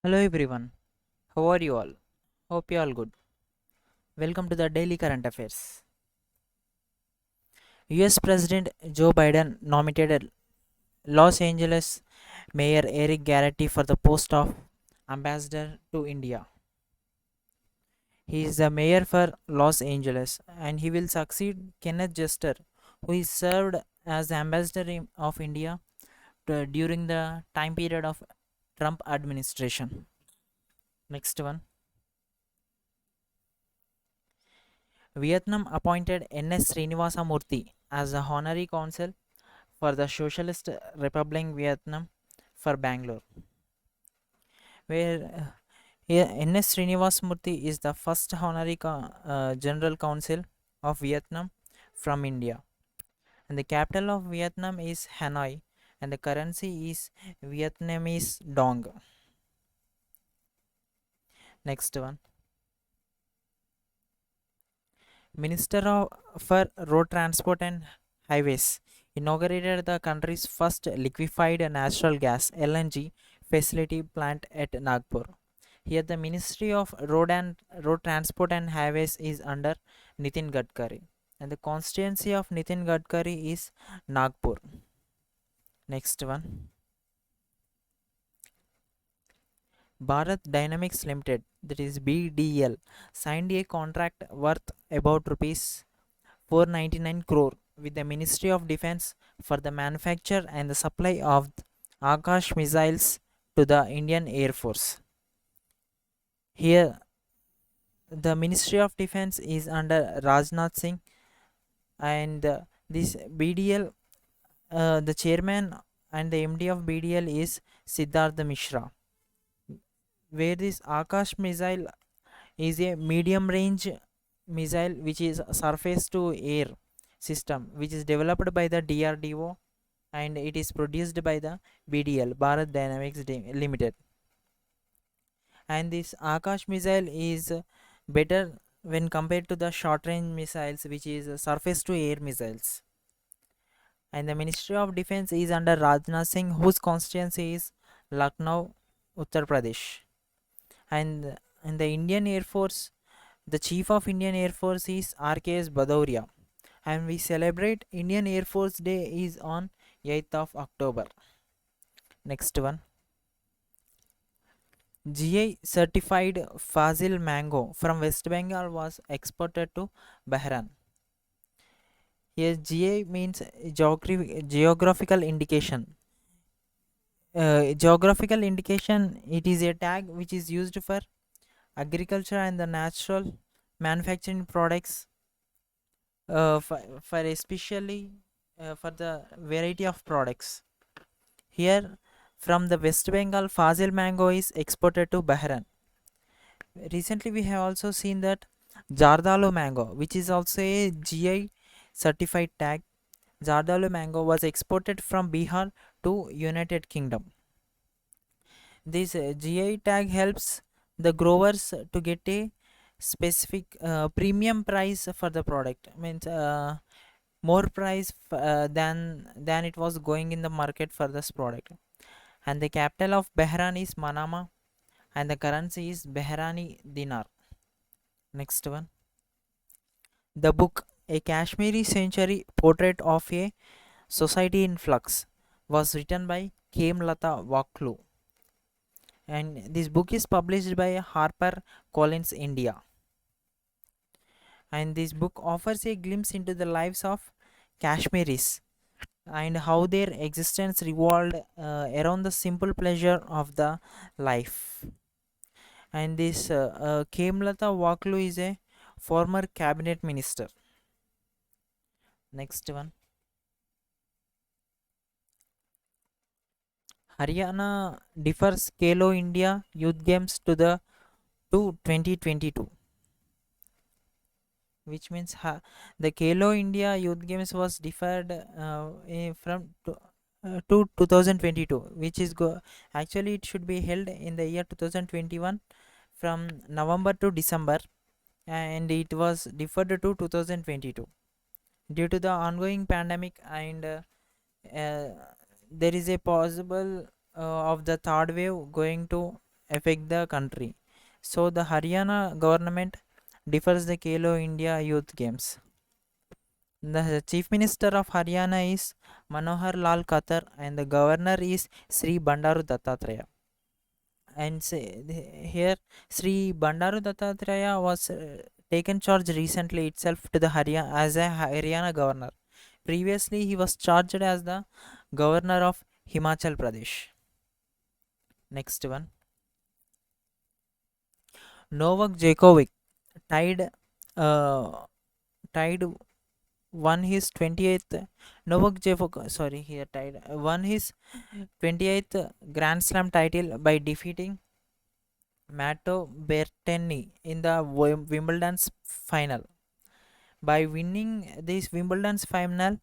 Hello everyone, how are you all? Hope you all good. Welcome to the Daily Current Affairs. US President Joe Biden nominated Los Angeles Mayor Eric Garrity for the post of ambassador to India. He is the mayor for Los Angeles and he will succeed Kenneth Jester, who is served as the ambassador of India during the time period of Trump administration. Next one. Vietnam appointed N.S. Srinivasa Murthy as the honorary consul for the Socialist Republic Vietnam for Bangalore, where N.S. Srinivas Murthy is the first honorary general consul of Vietnam from India. And the capital of Vietnam is Hanoi, and the currency is Vietnamese dong. Next one. Minister for Road Transport and Highways inaugurated the country's first liquefied natural gas (LNG) facility plant at Nagpur. Here, the Ministry of Road Transport and Highways is under Nitin Gadkari, and the constituency of Nitin Gadkari is Nagpur. Next one. Bharat Dynamics Limited, that is BDL, signed a contract worth about rupees 499 crore with the Ministry of Defense for the manufacture and the supply of Akash missiles to the Indian Air Force. Here, the Ministry of Defense is under Rajnath Singh, and this BDL, the chairman and the MD of BDL is Siddhartha Mishra. Where this Akash missile is a medium range missile which is surface to air system which is developed by the DRDO and it is produced by the BDL, Bharat Dynamics Limited. And this Akash missile is better when compared to the short range missiles which is surface to air missiles. And the Ministry of Defense is under Rajnath Singh, whose constituency is Lucknow, Uttar Pradesh. And in the Indian Air Force, the Chief of Indian Air Force is RKS Bhadauria, and we celebrate Indian Air Force Day is on 8th of October. Next one. GI certified Fazil mango from West Bengal was exported to Bahrain. Here GI means geographical indication. Geographical indication, it is a tag which is used for agriculture and the natural manufacturing products, for especially for the variety of products. Here from the West Bengal, Fazil mango is exported to Bahrain. Recently, we have also seen that Jardalo mango, which is also a GI certified tag. Jardalo mango was exported from Bihar to United Kingdom. This GI tag helps the growers to get a specific premium price for the product. Means more price than it was going in the market for this product. And the capital of Bahrain is Manama, and the currency is Bahrani dinar. Next one. The book A Kashmiri Century Portrait of a Society in Flux was written by Lata Waklu, and this book is published by Harper Collins India. And this book offers a glimpse into the lives of Kashmiris and how their existence revolved around the simple pleasure of the life. And this Lata Waklu is a former cabinet minister. Next one. Haryana defers Kelo India Youth Games to 2022, which means the Kelo India Youth Games was deferred to 2022, which is actually it should be held in the year 2021 from November to December, and it was deferred to 2022 due to the ongoing pandemic, and uh, there is a possible of the third wave going to affect the country. So the Haryana government defers the Khelo India Youth Games. The Chief Minister of Haryana is Manohar Lal Khattar and the Governor is Sri Bandaru Dattatreya. And here Sri Bandaru Dattatreya was taken charge recently itself to the Haryana as a Haryana governor. Previously, he was charged as the governor of Himachal Pradesh. Next one, Novak Djokovic tied uh, tied won his 28th Novak Djokovic sorry here tied won his 28th Grand Slam title by defeating Matteo Berrettini in the Wimbledon's final. By winning this Wimbledon's final,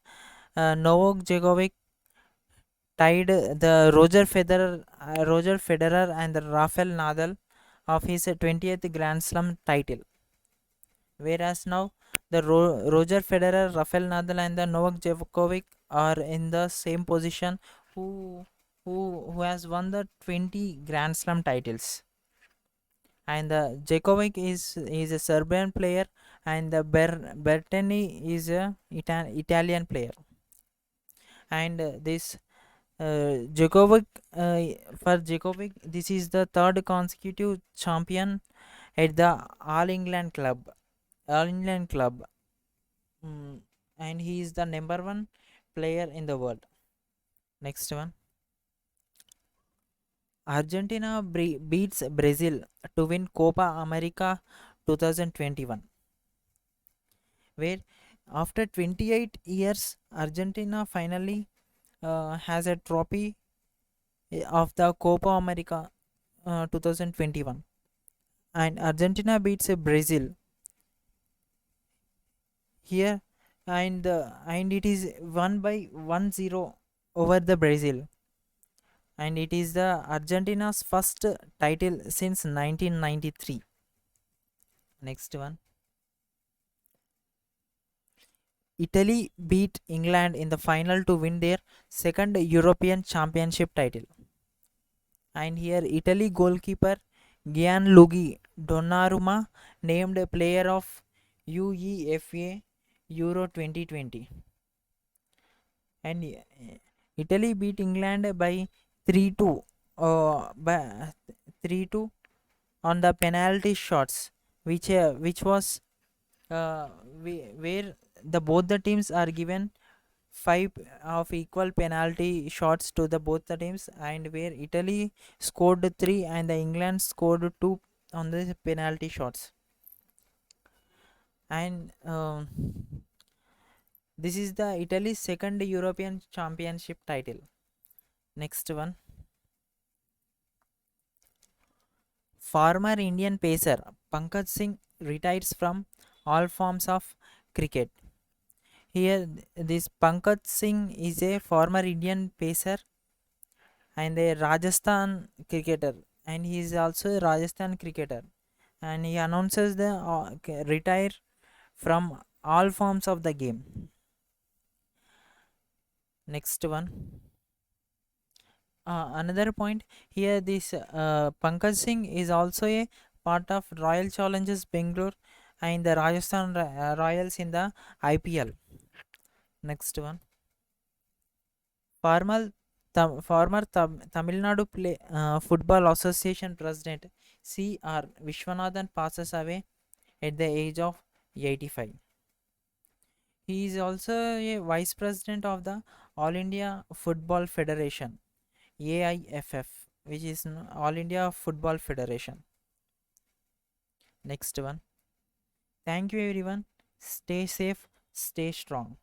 Novak Djokovic tied the Roger Federer and the Rafael Nadal of his 20th Grand Slam title. Whereas now the Roger Federer, Rafael Nadal, and the Novak Djokovic are in the same position who who has won the 20 Grand Slam titles. And the Djokovic is a Serbian player, and the Bertini is a Italian player. And this Djokovic for Djokovic, this is the third consecutive champion at the All England club, and he is the number one player in the world. Next one, Argentina beats Brazil to win Copa America 2021, where after 28 years, Argentina finally has a trophy of the Copa America 2021, and Argentina beats Brazil here, and it is won by 1-0 over the Brazil, and it is the Argentina's first title since 1993. Next one, Italy beat England in the final to win their second European Championship title. And here Italy goalkeeper Gianluigi Donnarumma named player of UEFA Euro 2020. And Italy beat England by 3-2 by 3-2 on the penalty shots, which was where the both the teams are given five of equal penalty shots to the both the teams, and where Italy scored three and the England scored two on the penalty shots. And this is the Italy's second European Championship title. Next one, former Indian pacer Pankaj Singh retires from all forms of cricket. Here, this Pankaj Singh is a former Indian pacer and a Rajasthan cricketer, and he is also a Rajasthan cricketer, and he announces the retire from all forms of the game. Next one, another point here, this Pankaj Singh is also a part of Royal Challengers Bangalore and the Rajasthan Royals in the IPL. Next one, former Tamil Nadu Football Association President C.R. Vishwanathan passes away at the age of 85. He is also a Vice President of the All India Football Federation AIFF, which is All India Football Federation. Next one. Thank you everyone. Stay safe, stay strong.